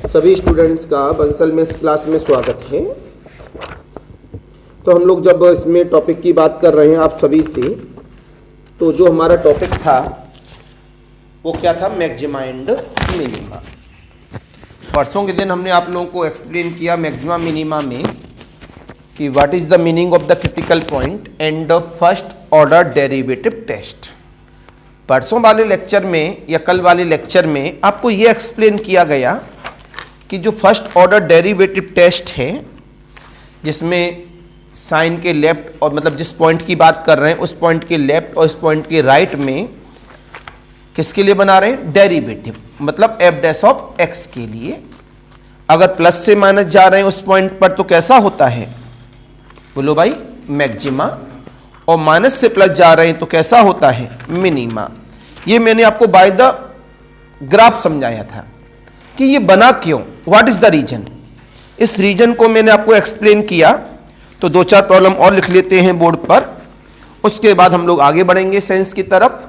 सभी स्टूडेंट्स का बंसल में इस क्लास में स्वागत है। तो हम लोग जब इसमें टॉपिक की बात कर रहे हैं आप सभी से, तो जो हमारा टॉपिक था वो क्या था? Maxima and minima. परसों के दिन हमने आप लोगों को एक्सप्लेन किया मैक्सिमा मिनिमा में कि what is the meaning of the critical point and the first order derivative test. परसों वाले लेक्चर में या कल वाले लेक्चर में आपको ये एक्सप्लेन किया गया कि जो फर्स्ट ऑर्डर डेरिवेटिव टेस्ट है, जिसमें साइन के लेफ्ट और मतलब जिस पॉइंट की बात कर रहे हैं उस पॉइंट के लेफ्ट और इस पॉइंट के राइट में किसके लिए बना रहे हैं? डेरिवेटिव, मतलब एफ डैश ऑफ एक्स के लिए। अगर प्लस से माइनस जा रहे हैं उस पॉइंट पर तो कैसा होता है? बोलो भाई, मैक्सिमा। और माइनस से प्लस जा रहे हैं तो कैसा होता है? मिनिमा। ये मैंने आपको बाय द ग्राफ समझाया था कि ये बना क्यों, व्हाट इज द रीजन। इस रीजन को मैंने आपको एक्सप्लेन किया। तो दो चार प्रॉब्लम और लिख लेते हैं बोर्ड पर, उसके बाद हम लोग आगे बढ़ेंगे साइंस की तरफ।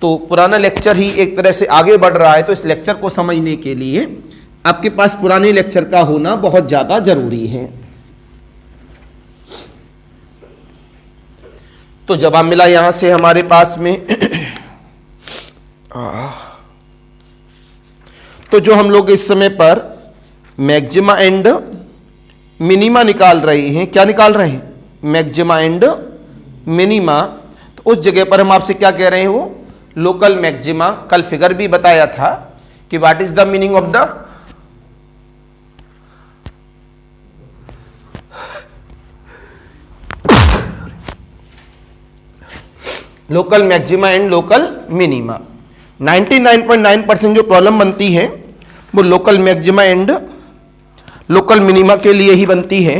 तो पुराना लेक्चर ही एक तरह से आगे बढ़ रहा है, तो इस लेक्चर को समझने के लिए आपके पास पुराने लेक्चर का होना बहुत ज्यादा जरूरी है। तो जवाब मिला यहां से हमारे पास में तो जो हम लोग इस समय पर मैक्सिमा एंड मिनिमा निकाल रहे हैं, क्या निकाल रहे हैं? Maxima and minima. तो उस जगह पर हम आपसे क्या कह रहे हैं? वो लोकल मैक्सिमा। कल फिगर भी बताया था कि what is the meaning of the local maxima and local minima. 99.9% जो प्रॉब्लम बनती है वो local maxima and local minima के लिए ही बनती है।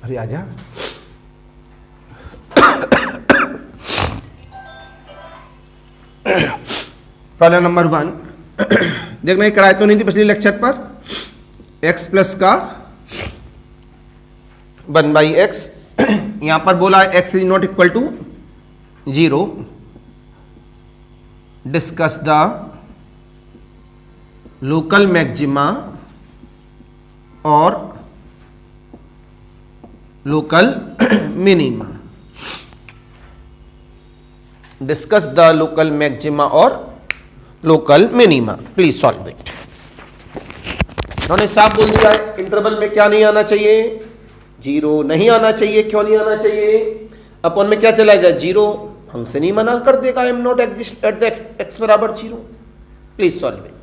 अरे आजा। प्रॉब्लम नंबर 1 देख, मैं कराया तो नहीं थी पिछले लेक्चर पर। x प्लस का 1/x, यहां पर बोला है x is not equal to 0। Discuss the local maxima और local minima. Discuss the local maxima और local minima, please solve it. उन्होंने साफ बोल दिया है इंटरवल में क्या नहीं आना चाहिए? 0 नहीं आना चाहिए। क्यों नहीं आना चाहिए? अपन में क्या चला जाए? 0 फंक्शन ही मना कर देगा, am not exist at the x बराबर 0। Please solve it.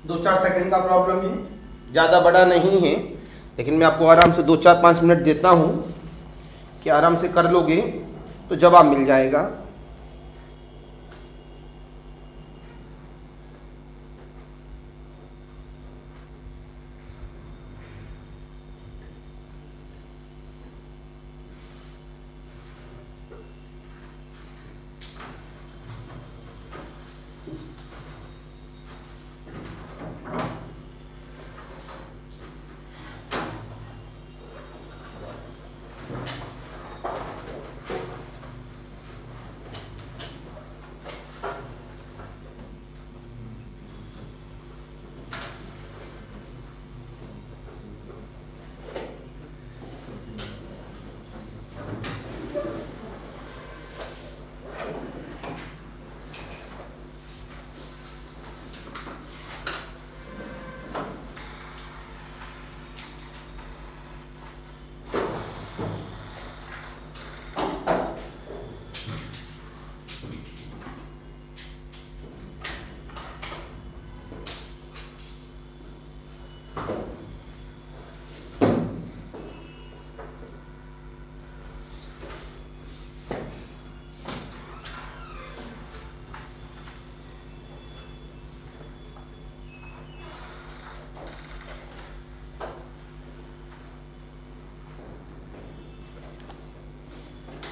2-4 सेकंड का प्रॉब्लम है, ज़्यादा बड़ा नहीं है, लेकिन मैं आपको आराम से 2-4-5 मिनट देता हूँ कि आराम से कर लोगे तो जवाब मिल जाएगा।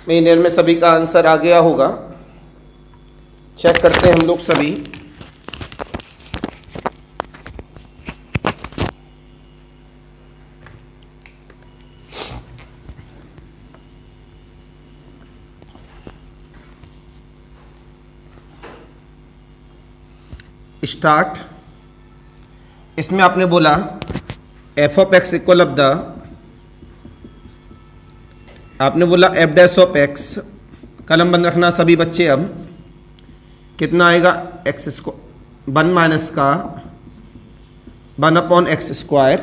मेरी नज़र में सभी का आंसर आ गया होगा। चेक करते हैं हम लोग सभी। स्टार्ट। इसमें आपने बोला F of X equal of the, आपने बोला एफ डैश ऑफ एक्स, कलम बंद रखना सभी बच्चे। अब कितना आएगा, एक्स स्क्वायर 1 माइनस का 1 अपॉन एक्स स्क्वायर,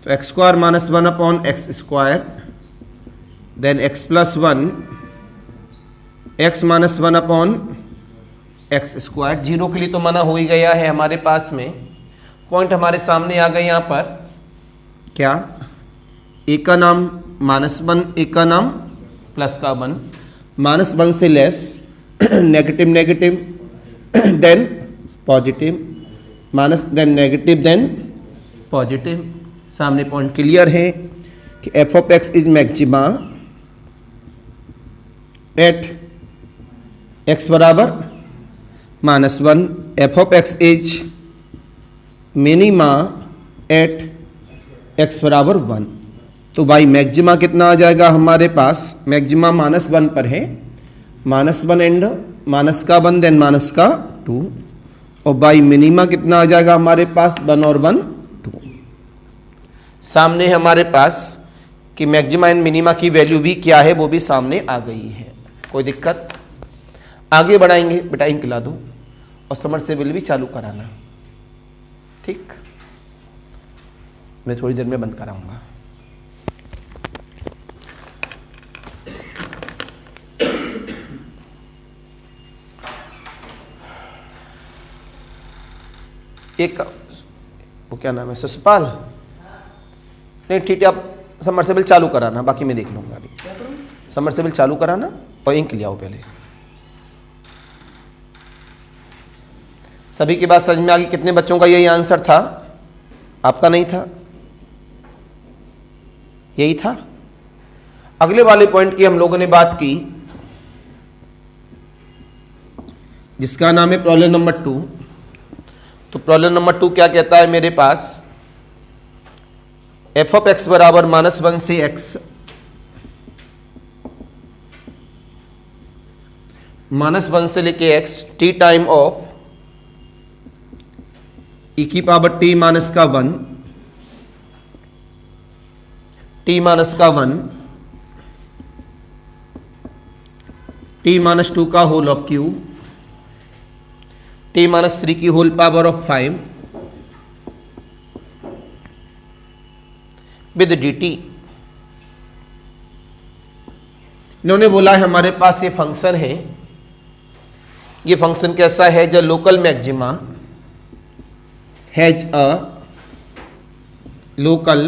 तो x square minus 1 upon x square, then x plus 1, x minus 1 upon x square. Zero के लिए तो मना हो ही गया है हमारे पास में, पॉइंट हमारे सामने आ गए यहाँ पर। क्या, एक का नाम -1, एक का नाम प्लस का 1, -1 से less, negative negative then positive, minus then negative then positive. सामने पॉइंट क्लियर है कि f of x is maxima at x बराबर -1, f of x is minima at x बराबर 1। तो भाई मैक्सिमा कितना आ जाएगा हमारे पास, मैक्सिमा -1 पर है, -1 एंड माइनस का 1 देन माइनस का 2, और बाई मिनिमा कितना आ जाएगा हमारे पास 1 और 1 2। सामने हमारे पास कि मैक्सिमा एंड मिनिमा की वैल्यू भी क्या है, वो भी सामने आ गई है। कोई दिक्कत, आगे बढ़ाएंगे। बेटा इंक ला दो और समरसेबल भी चालू कराना, ठीक। मैं थोड़ी देर में बंद कराऊंगा। एक वो क्या नाम है, ससपाल, नहीं ठीक है, आप समरसेबल चालू कराना, बाकी मैं देख लूंगा। अभी समरसेबल चालू कराना और इंक ले आओ पहले। सभी की बात समझ में आ गई? कितने बच्चों का यही आंसर था, आपका नहीं था? यही था। अगले वाले पॉइंट की हम लोगों ने बात की, जिसका नाम है प्रॉब्लम नंबर 2। तो प्रॉब्लम नंबर 2 क्या कहता है मेरे पास, एफ ऑफ एक्स बराबर -1 से एक्स, -1 से लेके एक्स, टी टाइम ऑफ ई की पावर टी माइनस का 1, टी माइनस का 1, टी माइनस 2 का whole of cube, t minus 3 की whole power of 5 with d t. इन्होंने बोला है हमारे पास ये फंक्शन है, ये फंक्शन कैसा है, जब local maxima has a local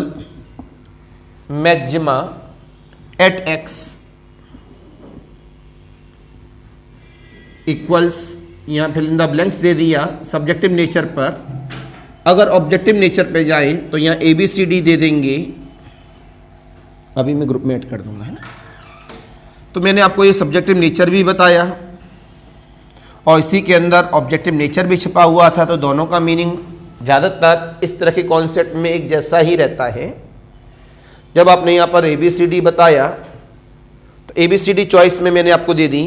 maxima at x equals, यहाँ फिल इन द ब्लैंक्स दे दिया सब्जेक्टिव नेचर पर। अगर ऑब्जेक्टिव नेचर पे जाए तो यहाँ ABCD दे देंगे, अभी मैं ग्रुप में ऐड कर दूंगा, है ना। तो मैंने आपको ये सब्जेक्टिव नेचर भी बताया और इसी के अंदर ऑब्जेक्टिव नेचर भी छिपा हुआ था, तो दोनों का मीनिंग ज़्यादातर इस तरह के कॉन्सेप्ट में एक जैसा ही रहता है। जब आपने यहाँ पर ABCD बताया तो ABCD चॉइस में मैंने आपको दे दी,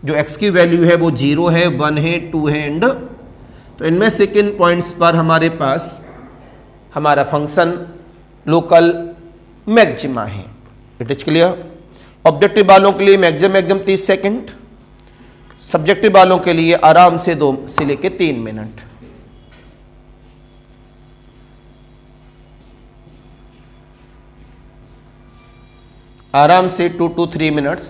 जो x की वैल्यू है वो 0 है, 1 है, 2 है एंड, तो इनमें से किन पॉइंट्स पर हमारे पास हमारा फंक्शन लोकल मैक्सिमा है। It is clear. ऑब्जेक्टिव वालों के लिए मैक्सिमम 30 सेकंड, सब्जेक्टिव वालों के लिए आराम से 2 से लेके 3 मिनट। आराम से 2 to 3 minutes.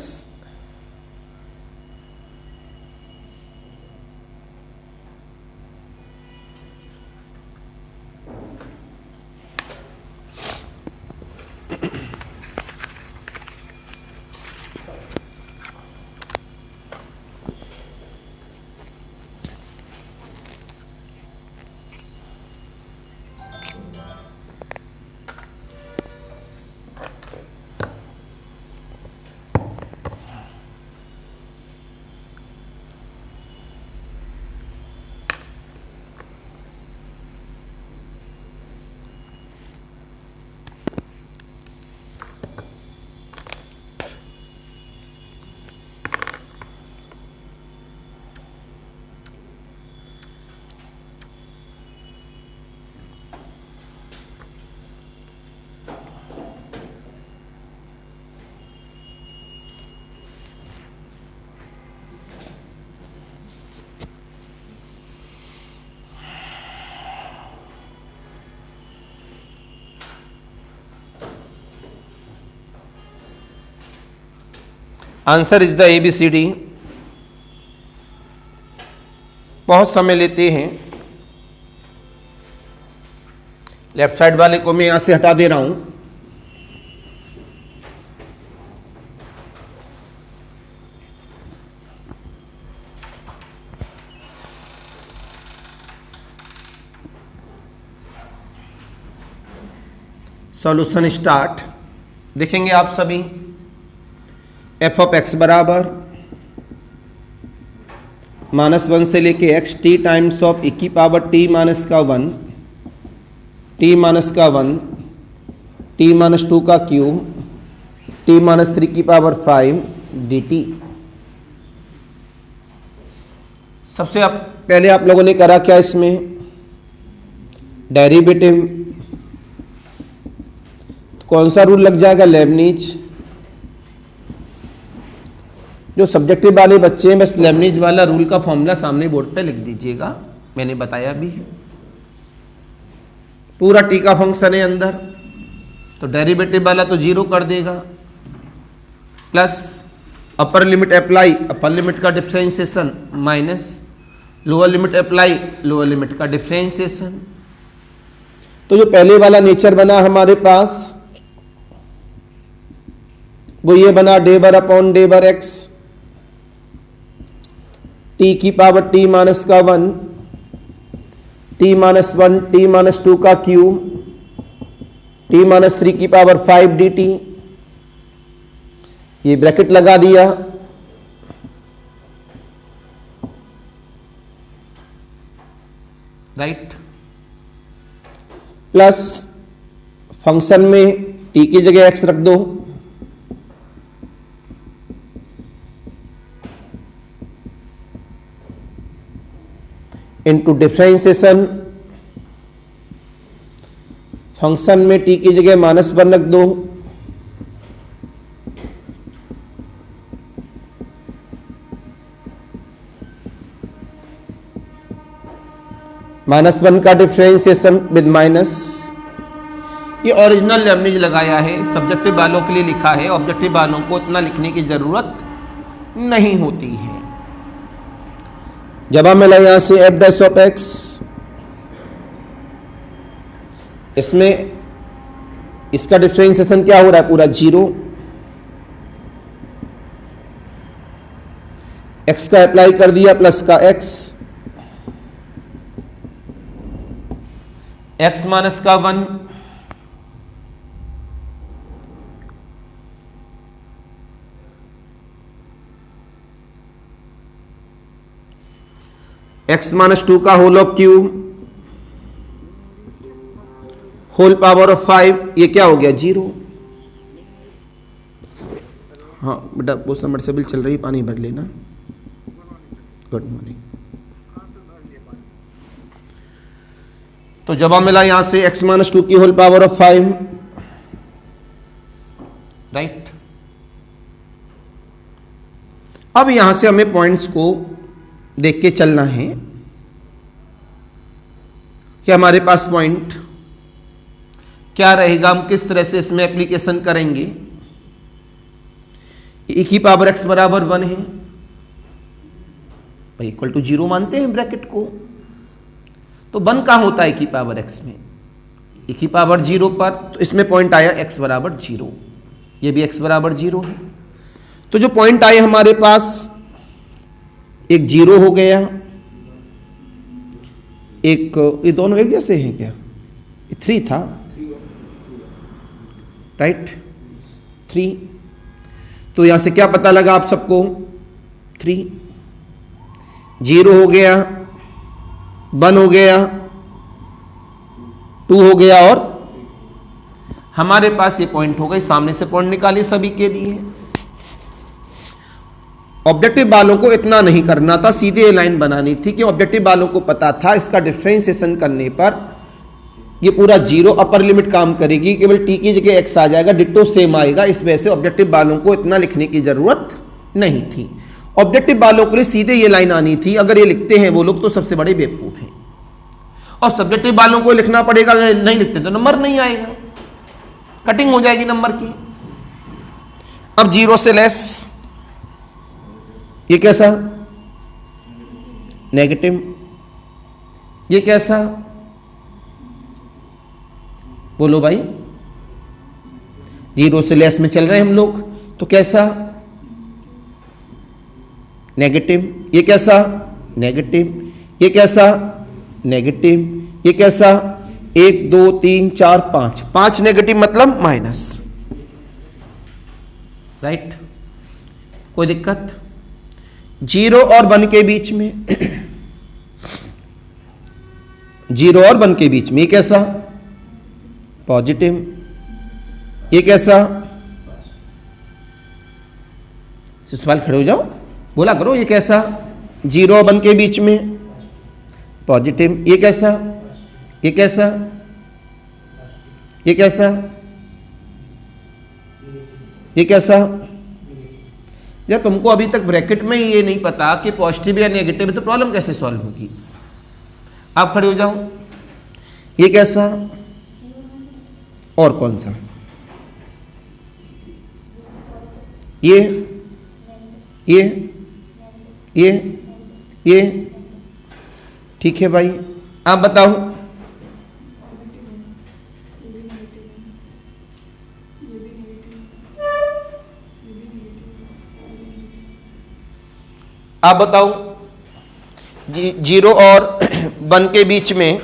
Answer is the ABCD। बहुत समय लेते हैं। लेफ्ट साइड वाले को मैं यहां से हटा दे रहा हूं। Solution start. देखेंगे आप सभी f ऑफ x बराबर -1 से लेके x t times of e की पावर t माइनस का 1 t माइनस का 1 t माइनस 2 का क्यूब t माइनस 3 की पावर 5 dt। सबसे पहले आप लोगों ने करा क्या, इसमें डेरिवेटिव। कौन सा रूल लग जाएगा, लेबनीज। जो सब्जेक्टिव वाले बच्चे हैं बस लेबनीज वाला रूल का फॉर्मूला सामने बोर्ड पे लिख दीजिएगा, मैंने बताया भी है। पूरा टी का फंक्शन है अंदर, तो डेरिवेटिव वाला तो 0 कर देगा, plus upper limit apply, upper limit का differentiation, minus lower limit apply, lower limit का डिफरेंशिएशन। तो जो पहले वाला नेचर बना हमारे पास वो ये बना डेबर अपॉन डेबर एक्स, टी की पावर टी माइनस का 1, टी माइनस 1, टी माइनस 2 का क्यूब, टी माइनस 3 की पावर 5 dt। ये ब्रैकेट लगा दिया, राइट। प्लस फंक्शन में टी की जगह एक्स रख दो, इनटू डिफरेंशिएशन। फंक्शन में टी की जगह -1 रख दो, -1 का डिफरेंशिएशन विद माइनस। ये ओरिजिनल लेबनीज लगाया है, सब्जेक्टिव वालों के लिए लिखा है, ऑब्जेक्टिव वालों को इतना लिखने की जरूरत नहीं होती है। जब हम मिला यहां से f डैश ऑफ x इसमें इसका डिफरेंशिएशन क्या हो रहा है, पूरा 0, x का अप्लाई कर दिया प्लस का x, x माइनस का 1, x माइनस 2 का whole of cube, whole power of 5, ये क्या हो गया 0। हाँ बेटा वो सबमर्सिबल चल रही, पानी भर लेना। Good morning. तो जवाब मिला यहां से x माइनस 2 की होल पावर ऑफ 5, राइट। अब यहां से हमें पॉइंट्स को देख के चलना है कि हमारे पास पॉइंट क्या रहेगा, हम किस तरह से इसमें एप्लीकेशन करेंगे। e की पावर x बराबर 1 है भाई, इक्वल टू 0 मानते हैं ब्रैकेट को, तो 1 कहां होता है e की पावर x में, e की पावर 0 पर, तो इसमें पॉइंट आया x बराबर 0, ये भी x बराबर 0 है। तो जो पॉइंट आए हमारे पास, एक 0 हो गया, एक, ये दोनों एक जैसे हैं क्या, 3 था, राइट, 3। तो यहां से क्या पता लगा आप सबको, 3, 0 हो गया, 1 हो गया, 2 हो गया, और हमारे पास ये पॉइंट हो गए। सामने से पॉइंट निकालिए सभी के लिए। ऑब्जेक्टिव वालों को इतना नहीं करना था, सीधे ये लाइन बनानी थी कि ऑब्जेक्टिव वालों को पता था इसका डिफरेंशिएशन करने पर ये पूरा 0 अपर लिमिट काम करेगी, केवल t की जगह x आ जाएगा, डिट्टो सेम आएगा। इस वजह से ऑब्जेक्टिव वालों को इतना लिखने की जरूरत नहीं थी। ऑब्जेक्टिव वालों के लिए सीधे ये लाइन आनी थी। अगर ये लिखते हैं वो लोग तो सबसे बड़े बेवकूफ हैं, और सब्जेक्टिव वालों को लिखना पड़ेगा, अगर नहीं लिखते तो नंबर नहीं आएगा, कटिंग हो जाएगी नंबर की। अब 0 से लेस, ये कैसा, नेगेटिव, ये कैसा, बोलो भाई, 0 से लेस में चल रहे हैं हम लोग, तो कैसा, नेगेटिव, ये कैसा, नेगेटिव, ये कैसा, नेगेटिव, ये कैसा, 1 2 3 4 5, 5 नेगेटिव मतलब माइनस, राइट। कोई दिक्कत, 0 और 1 के बीच में, 0 और 1 के बीच में, ये कैसा, पॉजिटिव, ये कैसा, सवाल खड़े हो जाओ, बोला करो, ये कैसा, 0 और 1 के बीच में, पॉजिटिव, ये कैसा, ये कैसा, ये कैसा, ये कैसा। जब तुमको अभी तक ब्रैकेट में ये नहीं पता कि पॉजिटिव या नेगेटिव है तो प्रॉब्लम कैसे सॉल्व होगी। आप खड़े हो जाओ, ये कैसा, और कौन सा, ये, ये, ठीक है भाई। आप बताओ, आप बताओ, 0 और 1 के बीच में,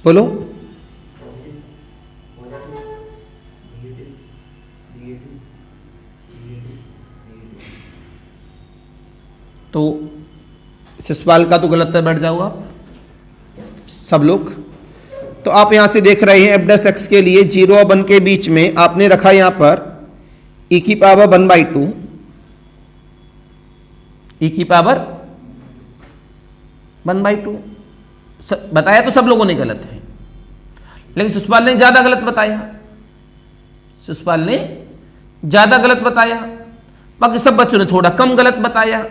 बोलो, तो इस सवाल का तो गलत है, बैठ जाओ आप सब लोग। तो आप यहां से देख रहे हैं f' के लिए 0 और 1 के बीच में आपने रखा यहां पर e की पावर 1/2, e की पावर 1/2 बताया तो सब लोगों ने गलत है, लेकिन शिशुपाल ने ज्यादा गलत बताया, शिशुपाल ने ज्यादा गलत बताया, बाकी सब बच्चों ने थोड़ा कम गलत बताया।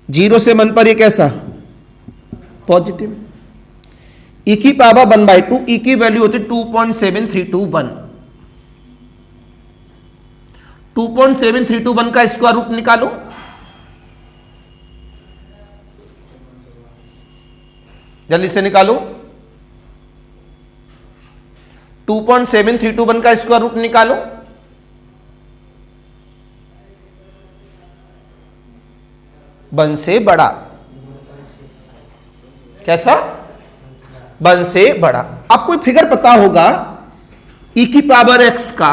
0 से 1 पर ये कैसा, पॉजिटिव, e की पावर 1/2, e की वैल्यू होती 2.7321, 2.7321 का स्क्वायर रूट निकालो, जल्दी से निकालो। 2.7321 का स्क्वायर रूट निकालो। वन से बड़ा, कैसा? वन से बड़ा। आपको फिगर पता होगा e की पावर x का,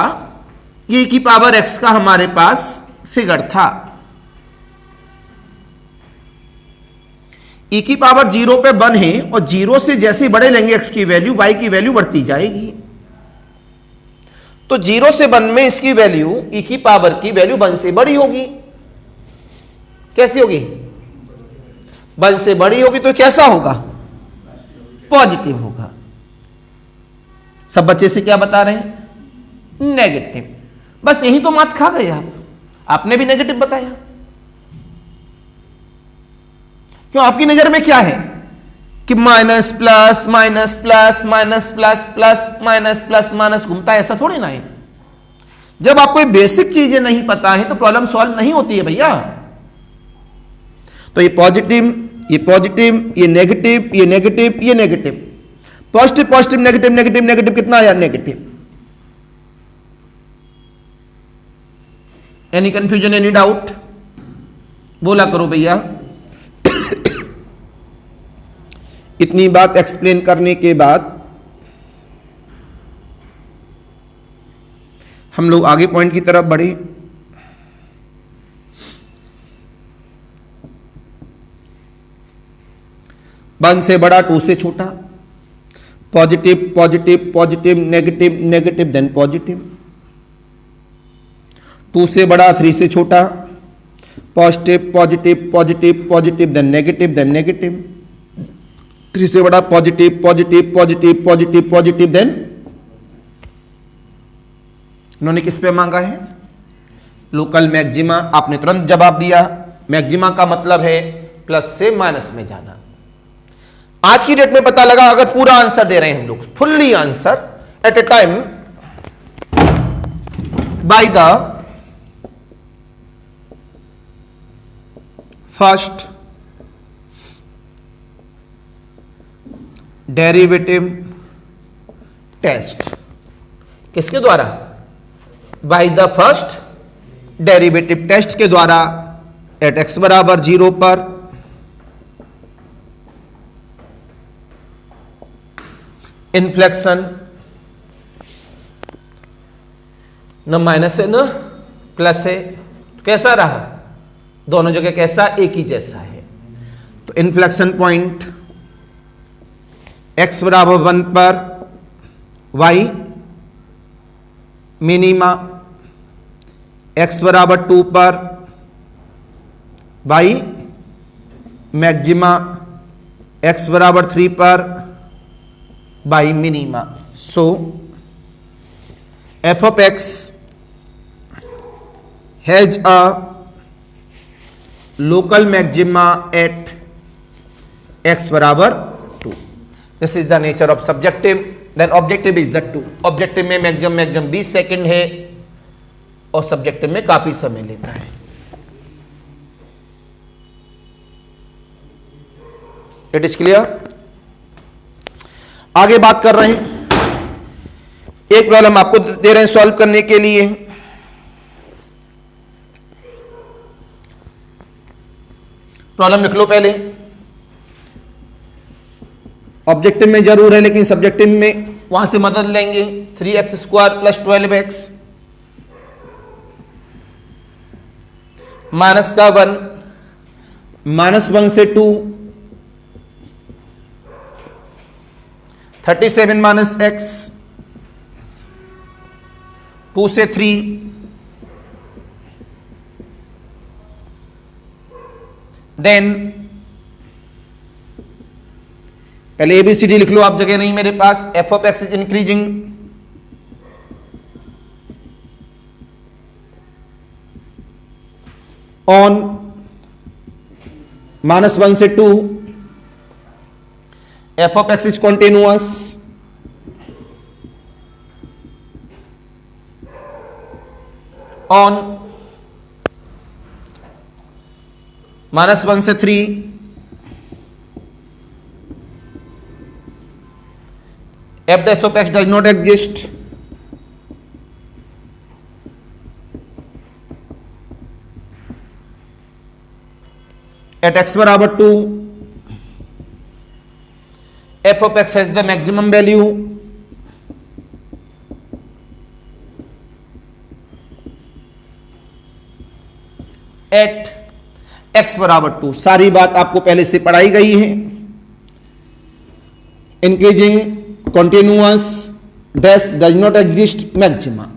ये e की पावर x का हमारे पास फिगर था। e की पावर 0 पे 1 है और 0 से जैसे बढ़े लेंगे x की वैल्यू, y की वैल्यू बढ़ती जाएगी। तो 0 से 1 में इसकी वैल्यू, e की पावर की वैल्यू 1 से बड़ी होगी। कैसी होगी? 1 से बड़ी होगी तो कैसा होगा? पॉजिटिव होगा। सब बच्चे से क्या बता रहे हैं? नेगेटिव। बस यही तो मात खा गए आप, आपने भी नेगेटिव बताया। क्यों? आपकी नजर में क्या है कि minus plus minus plus minus plus plus minus plus minus घूमता है, ऐसा थोड़ी ना है। जब आपको ये बेसिक चीजें नहीं पता है तो प्रॉब्लम सॉल्व नहीं होती है भैया। तो ये पॉजिटिव, ये पॉजिटिव, ये नेगेटिव, ये नेगेटिव, ये negative, positive positive negative negative negative, कितना आया? Negative. Any confusion, any doubt? बोला करो भैया। इतनी बात एक्सप्लेन करने के बाद हम लोग आगे पॉइंट की तरफ बढ़े। वन से बड़ा, 2 से छोटा, positive positive positive negative negative then positive, 2 से बड़ा 3 से छोटा, positive positive positive positive then negative, 3 से बड़ा positive positive positive positive positive then. इन्होंने किस पे मांगा है? Local maxima. आपने तुरंत जवाब दिया। मैक्सिमा का मतलब है प्लस से माइनस में जाना। आज की डेट में पता लगा, अगर पूरा आंसर दे रहे हैं हम लोग, fully answer at a time by the first derivative test. किसके द्वारा? By the first derivative test के द्वारा एट x बराबर 0 पर इन्फ्लेक्शन न माइनस है न प्लस है, तो कैसा रहा? दोनों जगह कैसा? एक ही जैसा है। तो इन्फ्लेक्शन पॉइंट x बराबर 1 पर y मिनिमा, x बराबर 2 पर y मैक्सिमा, x बराबर 3 पर y minima. So f of x has a local maxima at x बराबर 2। This is the nature of subjective. Then objective is the 2। Objective में maximum 20 second है और subjective में काफी समय लेता है। It is clear? आगे बात कर रहे हैं। एक प्रॉब्लम आपको दे रहे हैं सॉल्व करने के लिए। प्रॉब्लम लिख लो पहले। ऑब्जेक्टिव में जरूर है लेकिन सब्जेक्टिव में वहां से मदद लेंगे। 3x square plus 12x minus का 1, -1 से 2, 37 माइनस x, 2 से 3, देन पहले ABCD लिख लो, आप जगह नहीं मेरे पास। f of x is increasing on -1 से 2, f of x is continuous on -1 से 3, F dash of x does not exist, at x बराबर 2 f of x has the maximum value at x बराबर 2। सारी बात आपको पहले से पढ़ाई गई है। Increasing continuous dash does not exist maxima.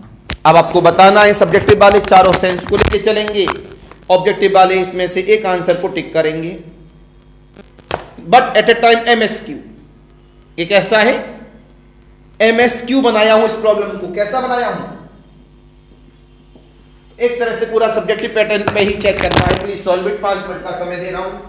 अब आपको बताना है, सब्जेक्टिव वाले चारों सेंस को लेके चलेंगे, ऑब्जेक्टिव वाले इसमें से एक आंसर को टिक करेंगे। But at a time MSQ, ये कैसा है, एमएसक्यू बनाया हूं इस प्रॉब्लम को। कैसा बनाया हूं, एक तरह से पूरा सब्जेक्टिव पैटर्न पे ही चेक करना है। प्लीज सॉल्व इट, 5 मिनट का समय दे रहा हूं।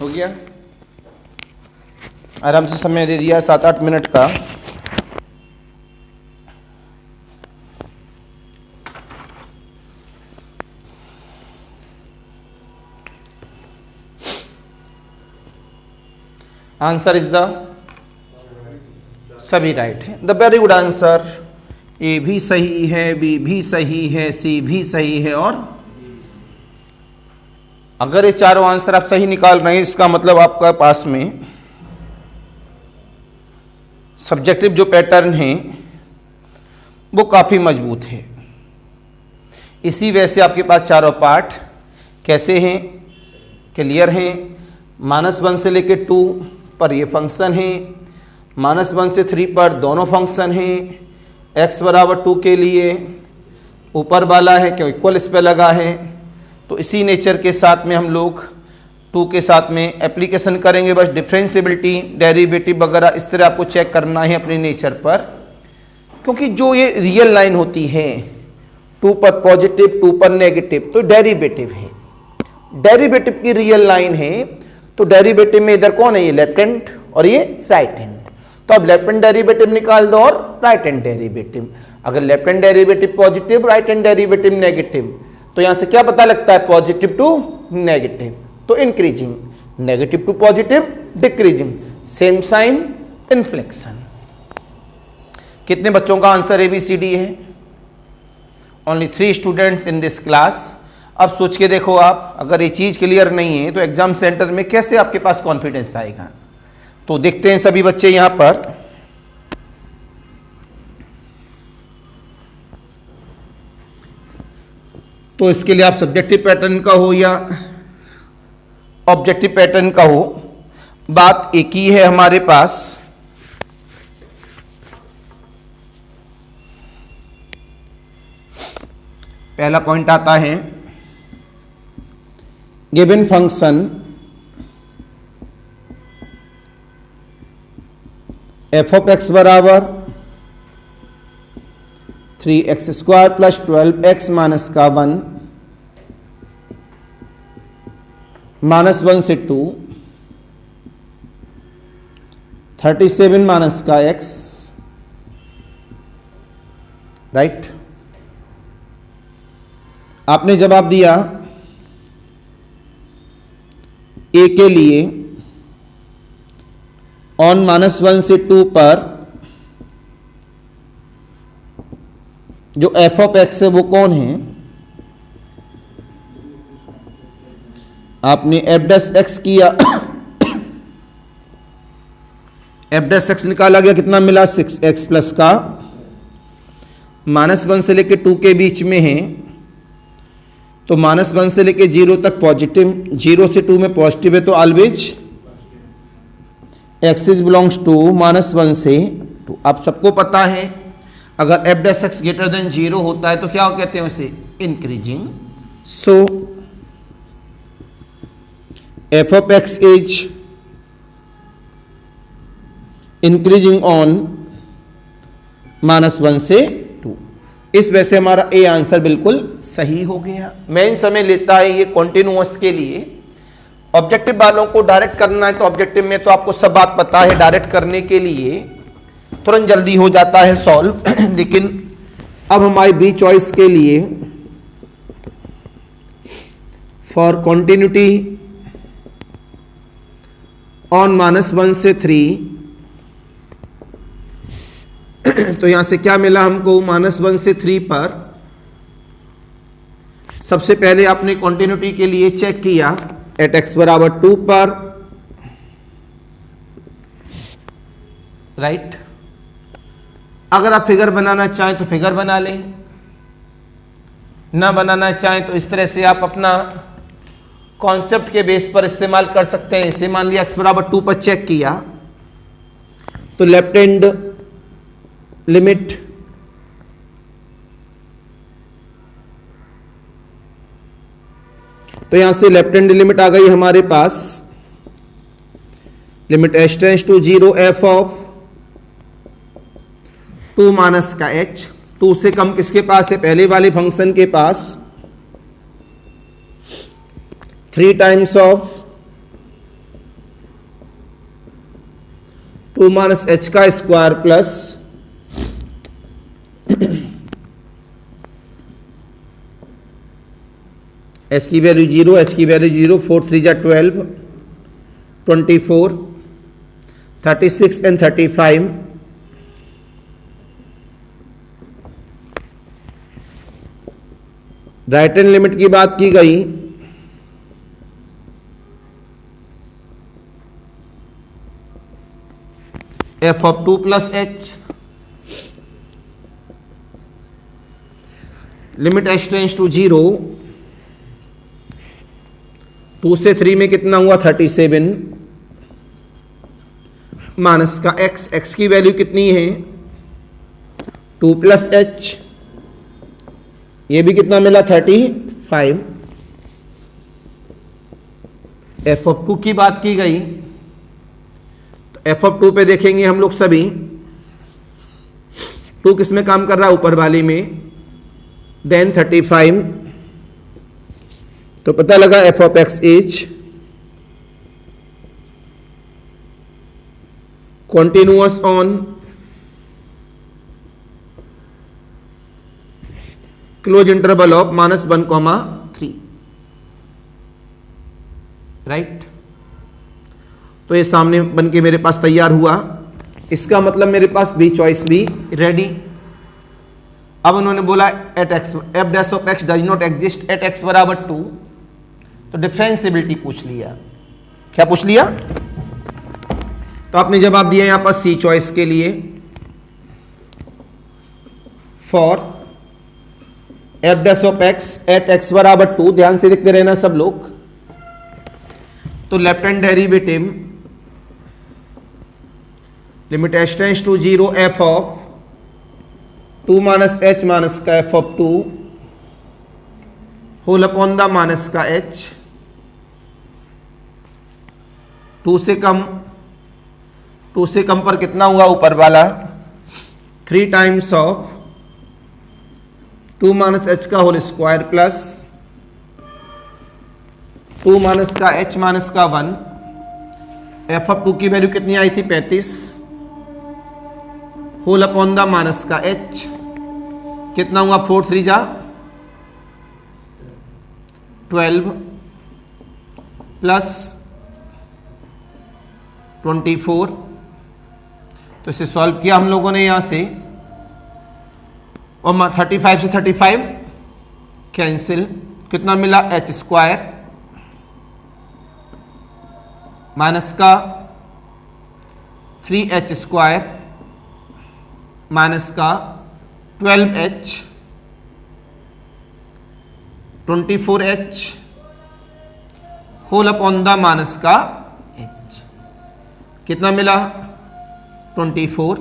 हो गया, आराम से समय दे दिया 7-8 मिनट का। आंसर इज द सभी राइट है, द वेरी गुड आंसर। ए भी सही है, बी भी सही है, सी भी सही है, और अगर ये चारों आंसर आप सही निकाल रहे हैं इसका मतलब आपका पास में सब्जेक्टिव जो पैटर्न है वो काफ़ी मजबूत है। इसी वजह से आपके पास चारों पार्ट कैसे हैं, क्लियर हैं। -1 से लेके 2 पर ये फंक्शन है, -1 से 3 पर दोनों फंक्शन हैं। x बराबर 2 के लिए ऊपर वाला है क्यों इक्वल इस पे लगा है, तो इसी नेचर के साथ में हम लोग 2 के साथ में एप्लीकेशन करेंगे। बस डिफरेंशिएबिलिटी, डेरिवेटिव वगैरह इस तरह आपको चेक करना है अपने नेचर पर, क्योंकि जो ये रियल लाइन होती है 2 पर पॉजिटिव 2 पर नेगेटिव तो डेरिवेटिव है, डेरिवेटिव की रियल लाइन है। तो डेरिवेटिव में इधर कौन है, ये लेफ्ट हैंड और ये राइट हैंड, तो अब लेफ्ट हैंड डेरिवेटिव निकाल दो और राइट हैंड डेरिवेटिव। अगर left hand derivative positive, right hand derivative negative, तो यहां से क्या पता लगता है, पॉजिटिव टू नेगेटिव तो increasing, negative to positive decreasing, same sign inflection. कितने बच्चों का आंसर ABCD है? Only 3 students in this class. अब सोच के देखो आप, अगर ये चीज क्लियर नहीं है तो एग्जाम सेंटर में कैसे आपके पास कॉन्फिडेंस आएगा। तो देखते हैं सभी बच्चे यहां पर, तो इसके लिए आप सब्जेक्टिव पैटर्न का हो या ऑब्जेक्टिव पैटर्न का हो, बात एक ही है हमारे पास। पहला पॉइंट आता है गिवन फंक्शन f(x) बराबर 3x² प्लस 12x माइनस का 1 -1 से 2 37 माइनस का x, राइट। आपने जवाब दिया a के लिए ऑन -1 से 2 पर जो f(x) है वो कौन है, आपने f' किया f' निकाला गया, कितना मिला 6x प्लस का, -1 से लेके 2 के बीच में है तो -1 से लेके 0 तक पॉजिटिव, 0 से 2 में पॉजिटिव है तो ऑलवेज एक्सिस बिलोंग्स टू -1 से 2। आप सबको पता है अगर f' ग्रेटर देन 0 होता है तो क्या कहते हैं उसे, increasing. So f(x) is increasing on -1 से 2। इस वजह से हमारा ए आंसर बिल्कुल सही हो गया। मेन समय लेता है ये कॉन्टिन्यूअस के लिए। ऑब्जेक्टिव वालों को डायरेक्ट करना है तो ऑब्जेक्टिव में तो आपको सब बात पता है, डायरेक्ट करने के लिए तुरंत जल्दी हो जाता है सॉल्व लेकिन अब हमारी बी चॉइस के लिए फॉर कॉन्टिन्यूटी ऑन -1 से 3 तो यहां से क्या मिला हमको, -1 से 3 पर सबसे पहले आपने कॉन्टिन्यूटी के लिए चेक किया एट x बराबर 2 पर, राइट। अगर आप फिगर बनाना चाहें तो फिगर बना लें, ना बनाना चाहें तो इस तरह से आप अपना कॉन्सेप्ट के बेस पर इस्तेमाल कर सकते हैं। इसे मान लिया x बराबर 2 पर चेक किया तो लेफ्ट हैंड लिमिट तो यहां से लेफ्ट हैंड लिमिट आ गई हमारे पास, limit h tends to 0 f of two minus का एच, टू से कम किसके पास है, पहले वाले फंक्शन के पास, 3 times of two minus H का स्क्वायर प्लस एच की वैल्यू 0, एच की वैल्यू 0, 4 3 जा 12, 24, 36 एंड 35, राइट हैंड लिमिट की बात की गई, f of 2 plus h, limit H tends to 0, 2 से 3 में कितना हुआ 37, माइनस का एक्स, एक्स की वैल्यू कितनी है 2 प्लस एच, ये भी कितना मिला 35, एफ ऑफ 2 की बात की गई तो एफ ऑफ 2 पे देखेंगे हम लोग सभी, 2 किस में काम कर रहा है, ऊपर वाली में, देन 35, तो पता लगा F of x is continuous on close interval of -1, 3, right. तो ये सामने बन के मेरे पास तैयार हुआ, इसका मतलब मेरे पास बी चॉइस भी रेडी। अब उन्होंने बोला at x f dash of x does not exist at x बराबर 2, तो डिफरेंशिएबिलिटी पूछ लिया। क्या पूछ लिया? तो आपने जवाब दिया यहां पर सी चॉइस के लिए, for F dash of X at x बराबर 2, ध्यान से लिखते रहना सब लोग। तो left hand derivative limit H tends to 0 F of 2 minus H minus का F of 2 whole upon the minus का एच, 2 से कम पर कितना हुआ ऊपर वाला 3 टाइम्स ऑफ 2 माइनस एच का होल स्क्वायर प्लस 2 माइनस का एच माइनस का 1, एफ ऑफ 2 की वैल्यू कितनी आई थी 35, होल अपॉन द माइनस का एच, कितना हुआ 4 3 जा 12 प्लस 24, तो इसे सॉल्व किया हम लोगों ने यहां से, और 35 से 35 कैंसिल, कितना मिला एच स्क्वायर माइनस का 3h स्क्वायर माइनस का 12h 24h whole upon the minus का h, कितना मिला 24,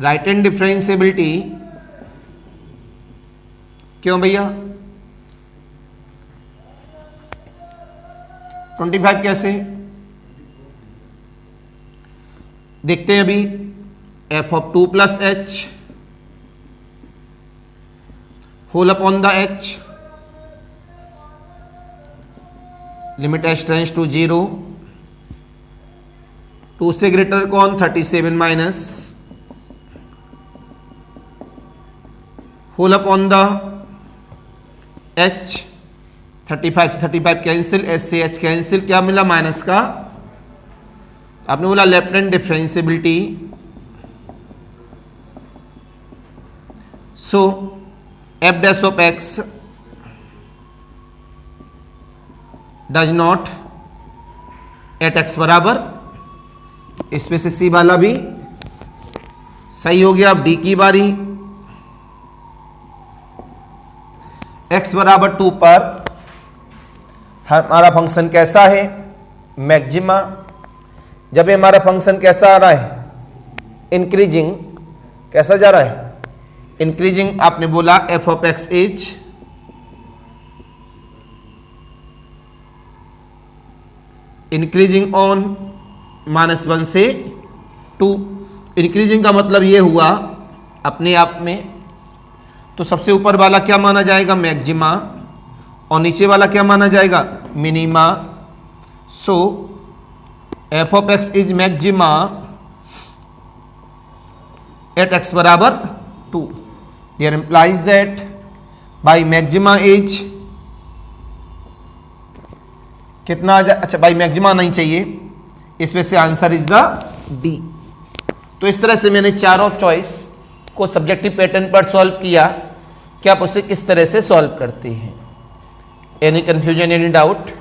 राइट हैंड डिफरेंशिएबिलिटी, क्यों भैया 25 कैसे देखते हैं अभी, f of 2 plus h whole upon the h, limit H tends to 0, 2 से ग्रेटर कौन 37 minus whole upon the h, 35 से 35 कैंसिल, एच से एच कैंसिल, क्या मिला माइनस का, आपने बोला left hand differentiability, so f dash of x does not at x बराबर, इसमें से सी वाला भी सही हो गया। अब डी की बारी, एक्स बराबर 2 पर हमारा फंक्शन कैसा है मैक्सिमा, जब ये हमारा फंक्शन कैसा आ रहा है इंक्रीजिंग, कैसा जा रहा है इंक्रीजिंग, आपने बोला F of x is increasing on -1 से 2, इंक्रीजिंग का मतलब ये हुआ अपने आप में, तो सबसे ऊपर वाला क्या माना जाएगा, मैक्सिमा, और नीचे वाला क्या माना जाएगा, minima. So f of x is maxima at x बराबर 2। There implies that by maxima is कितना आ जाए, अच्छा बाई मैक्सिमा नहीं चाहिए, इसमें से आंसर इज द डी। तो इस तरह से मैंने चारों चॉइस को सब्जेक्टिव पैटर्न पर सॉल्व किया कि आप उसे किस तरह से सॉल्व करते हैं। Any confusion, any doubt?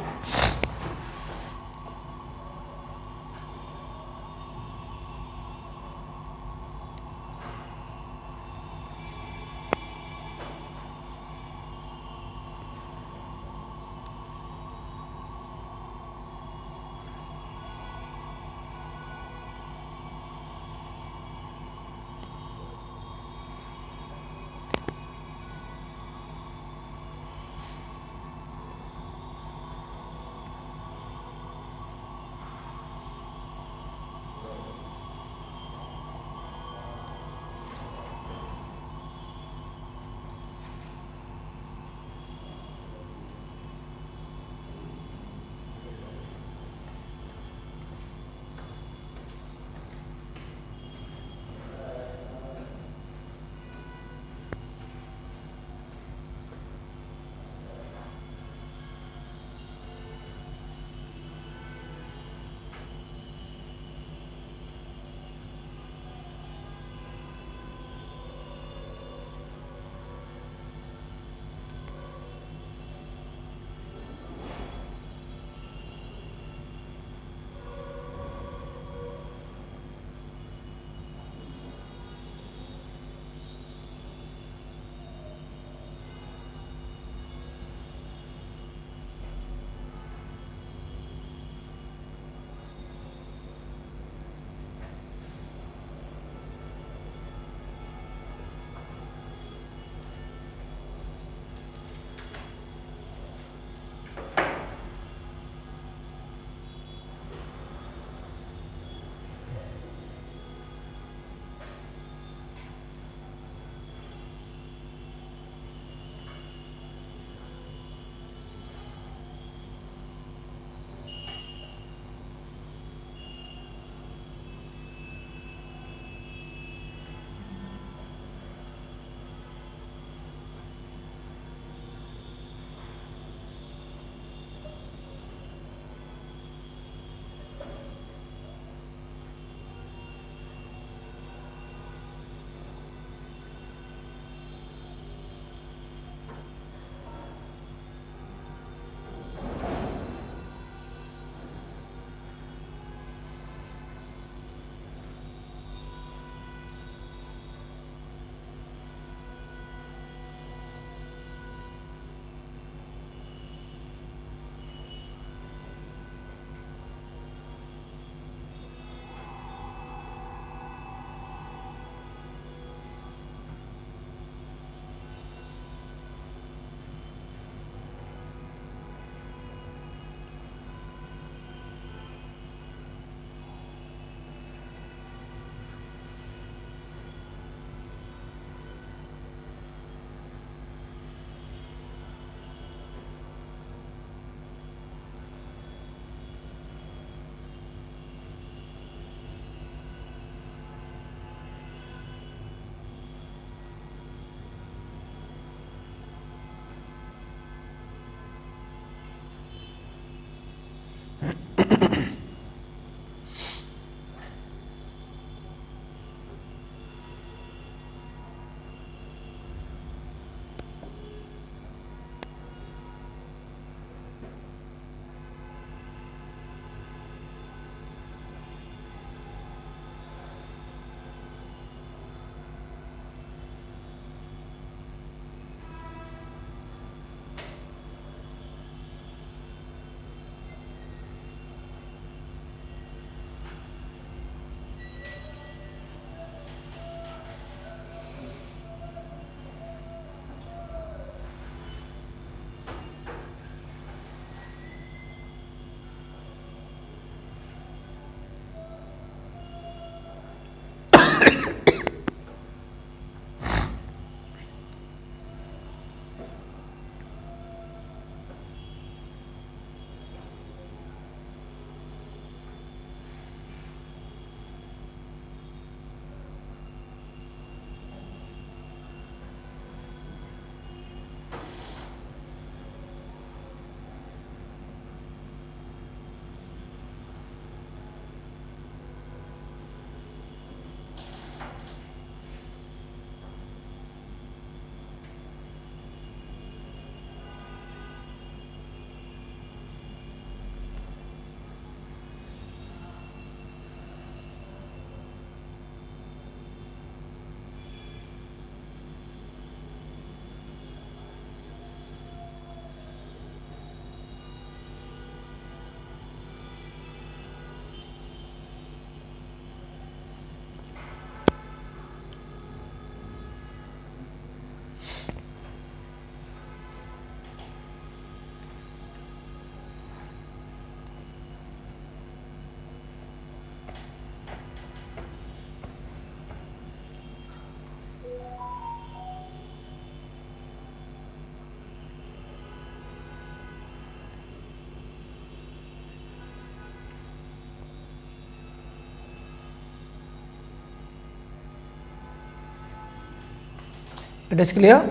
It is clear.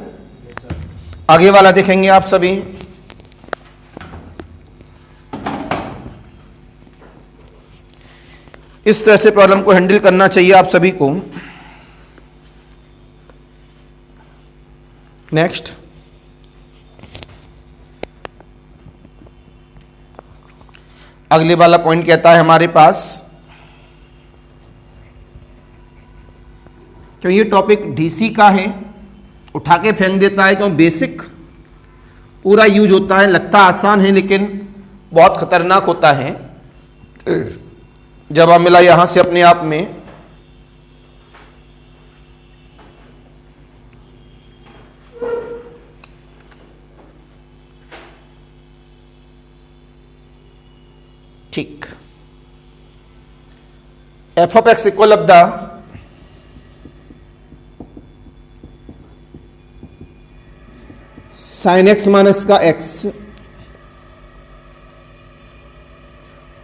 आगे वाला देखेंगे आप सभी। इस तरह से प्रॉब्लम को हैंडल करना चाहिए आप सभी को। नेक्स्ट, अगले वाला पॉइंट कहता है हमारे पास, क्यों ये टॉपिक डीसी का है, उठा के फेंक देता है, क्यों बेसिक पूरा यूज होता है, लगता आसान है लेकिन बहुत खतरनाक होता है जब आप मिला यहां से अपने आप में। ठीक, F of X equal of the sine X minus का X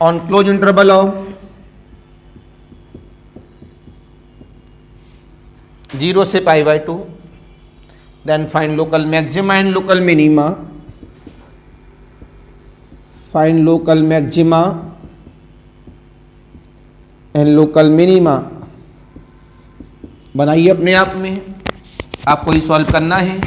on close interval of 0 से π/2, then find local maxima and local minima, find local maxima and local minima. बनाइए अपने आप में, आपको ही सॉल्व करना है।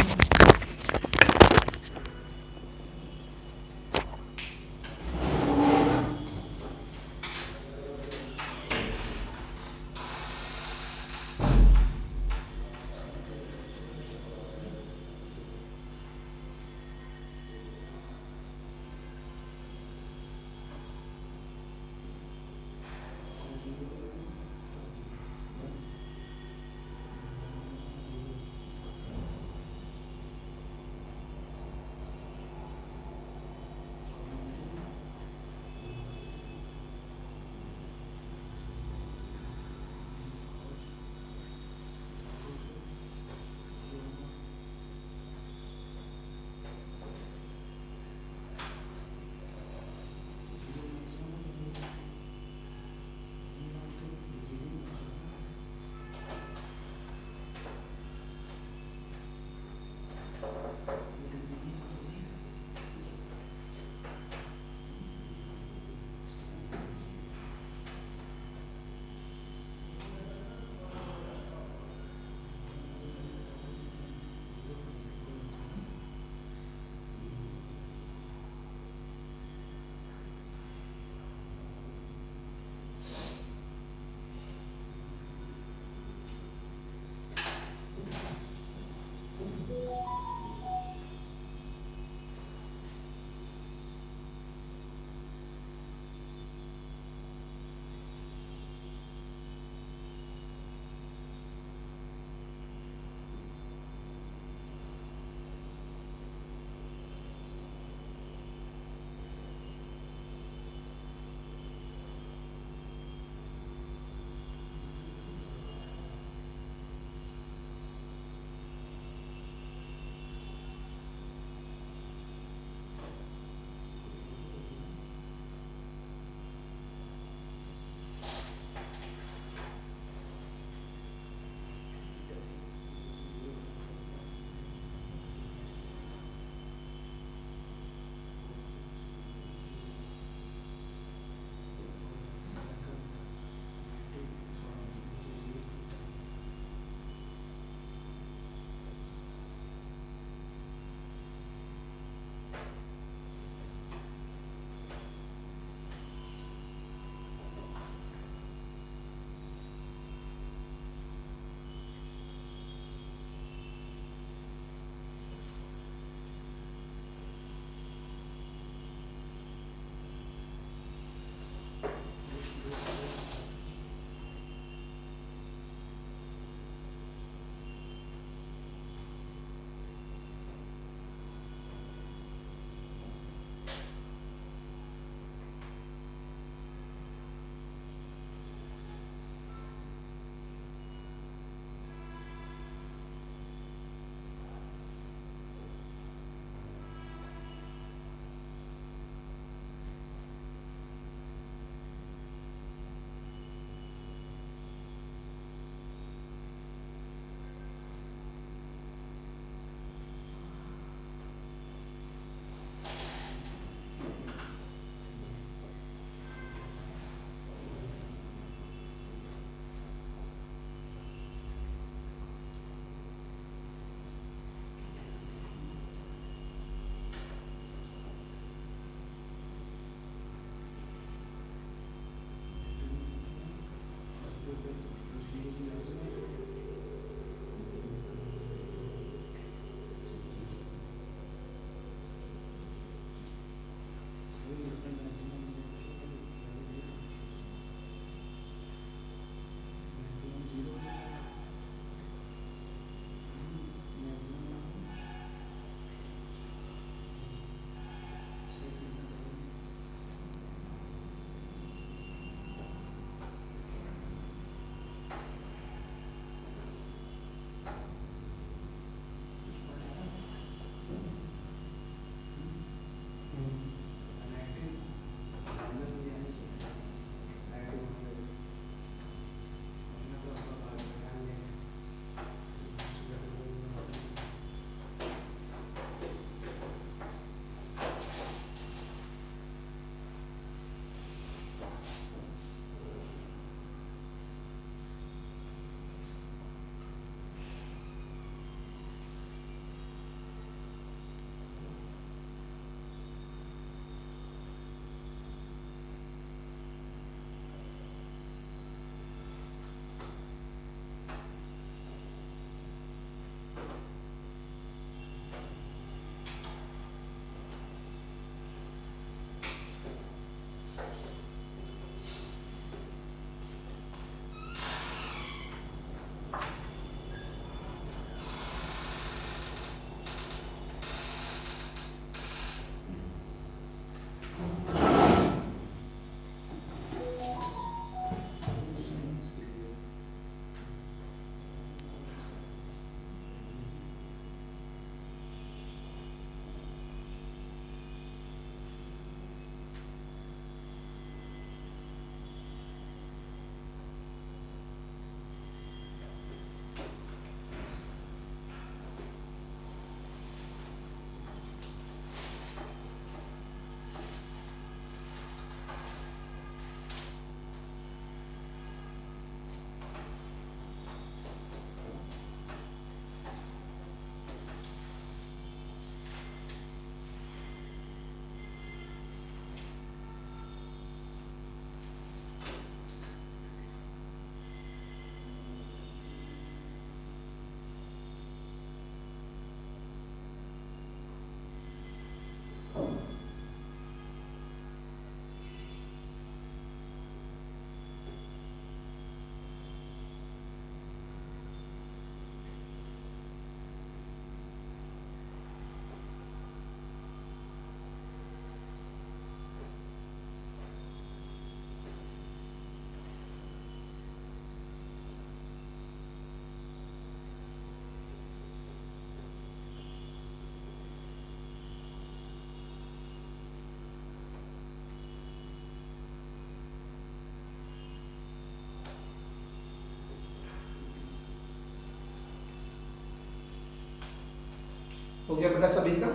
हो गया बेटा सभी का?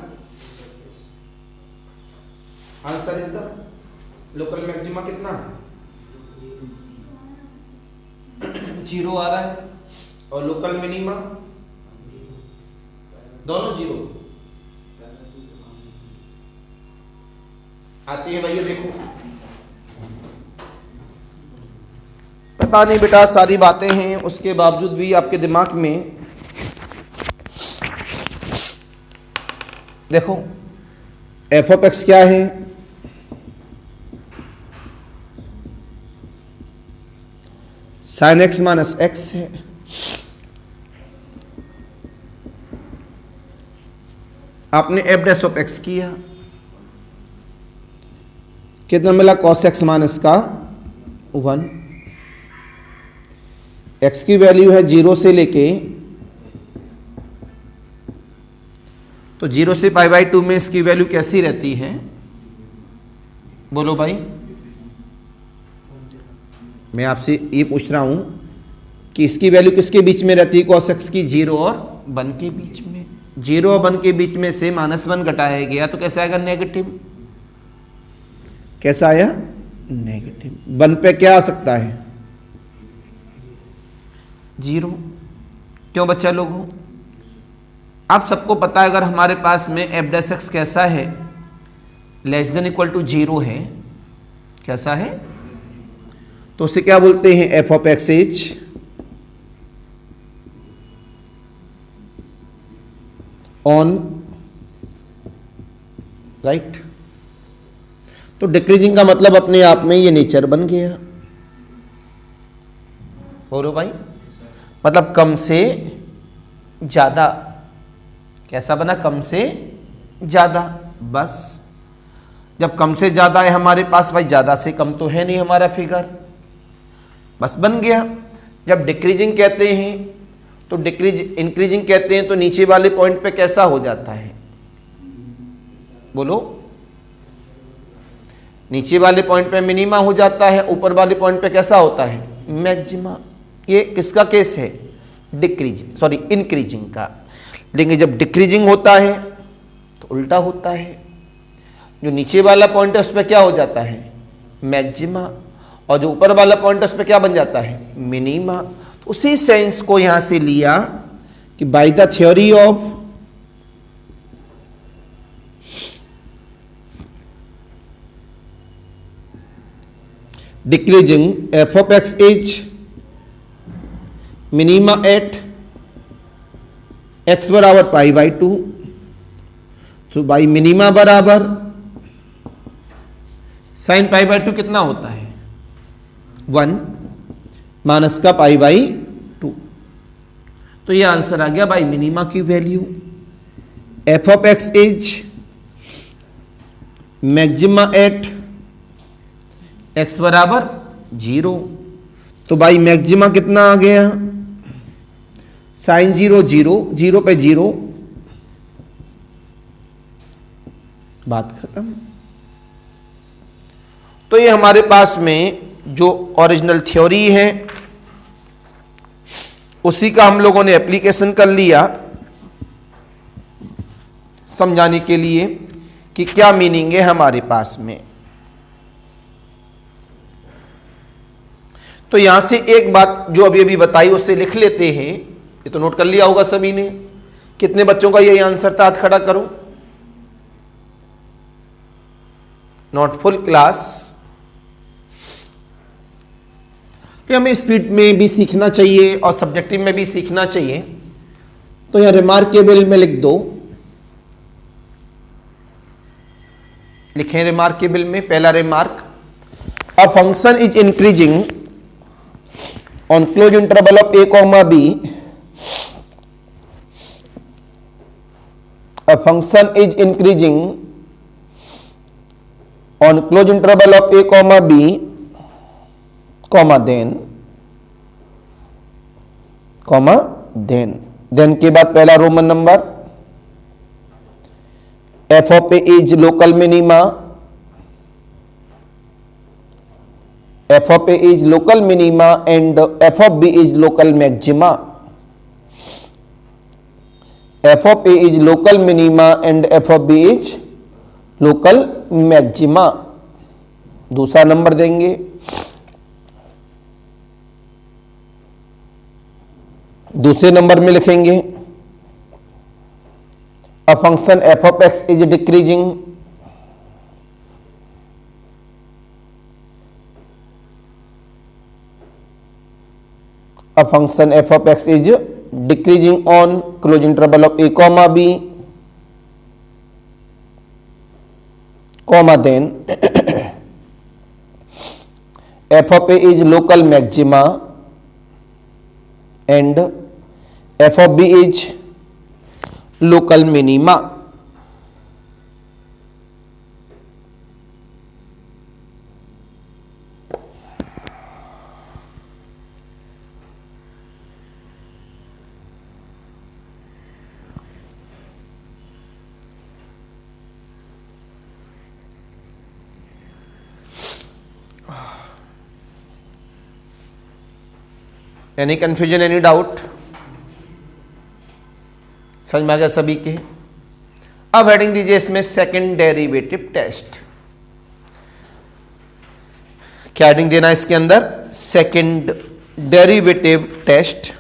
Answer is the local maxima कितना? 0 आ रहा है, और लोकल मिनिमा दोनों 0 आती है भैया। देखो पता नहीं बेटा, सारी बातें हैं उसके बावजूद भी आपके दिमाग में देखो एफ ऑफ एक्स क्या है, साइन एक्स माइनस एक्स है, आपने एफ डैश ऑफ एक्स किया, कितना मिला? कॉस एक्स माइनस का 1। एक्स की वैल्यू है 0 से लेके, तो 0 से π/2 में इसकी वैल्यू कैसी रहती है? बोलो भाई। मैं आपसे ये पूछ रहा हूं कि इसकी वैल्यू किसके बीच में रहती है? cos x की 0 और 1 के बीच में। 0 और 1 के बीच में से -1 घटाया गया तो कैसा आएगा? नेगेटिव। कैसा आया? नेगेटिव। 1 पे क्या आ सकता है? 0। क्यों बच्चा लोगों? आप सबको पता है अगर हमारे पास में एफ डैश एक्स कैसा है? लेस देन इक्वल टू 0 है। कैसा है? तो उसे क्या बोलते हैं? F of x is on right. तो डिक्रीजिंग का मतलब अपने आप में ये नेचर बन गया। बोलो भाई। मतलब कम से ज्यादा। कैसा बना? कम से ज्यादा। बस जब कम से ज्यादा है हमारे पास, भाई ज्यादा से कम तो है नहीं हमारा फिगर, बस बन गया। जब डिक्रीजिंग कहते हैं तो इंक्रीजिंग कहते हैं तो नीचे वाले पॉइंट पे कैसा हो जाता है? बोलो। नीचे वाले पॉइंट पे मिनिमा हो जाता है, ऊपर वाले पॉइंट पे कैसा होता है? मैक्सिमा। ये किसका केस है? इंक्रीजिंग का। लेकिन जब डिक्रीजिंग होता है तो उल्टा होता है। जो नीचे वाला पॉइंट है उस पर क्या हो जाता है? मैक्सिमा। और जो ऊपर वाला पॉइंट है उस पर क्या बन जाता है? मिनिमा। तो उसी सेंस को यहां से लिया कि by the theory of decreasing f of x is minima at x बराबर π/2। तो बाई मिनिमा बराबर साइन π/2 कितना होता है? 1 माइनस का π/2। तो ये आंसर आ गया बाई मिनिमा की value. F of x is maxima at x बराबर 0। तो बाई मैक्सिमा कितना आ गया? साइन 0 0, 0 पे 0, बात खत्म। तो ये हमारे पास में जो ओरिजिनल थ्योरी है उसी का हम लोगों ने एप्लीकेशन कर लिया समझाने के लिए कि क्या मीनिंग है हमारे पास में। तो यहां से एक बात जो अभी अभी बताई उससे लिख लेते हैं। ये तो नोट कर लिया होगा सभी ने। कितने बच्चों का यही आंसर था? हाथ खड़ा करो। Not full class. कि हमें स्पीड में भी सीखना चाहिए और सब्जेक्टिव में भी सीखना चाहिए। तो यहां रिमार्केबल में लिख दो। लिखें रिमार्केबल में पहला remark, a function is increasing on close interval of a, b। A function is increasing on closed interval of a, b, then के बाद पहला Roman number, f of a is local minima, f of a is local minima and f of b is local maxima. F of a is local minima and f of b is local maxima. दूसरा number देंगे, दूसरे number में लिखेंगे a function f of x is decreasing, a function f of x is decreasing on close interval of a comma b, comma then f of a is local maxima and f of b is local minima। Any confusion, any doubt? समझ में आ गया सभी के? अब heading दीजिए इसमें second derivative test. क्या heading देना है इसके अंदर? Second derivative test.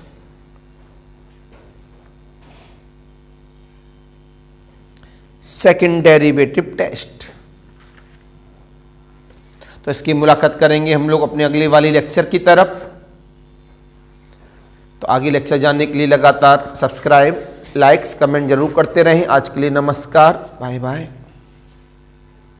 Second derivative test. तो इसकी मुलाकात करेंगे हम लोग अपने अगले वाली लेक्चर की तरफ। तो आगे लेक्चर जानने के लिए लगातार सब्सक्राइब, लाइक्स, कमेंट जरूर करते रहें। आज के लिए नमस्कार, बाय बाय।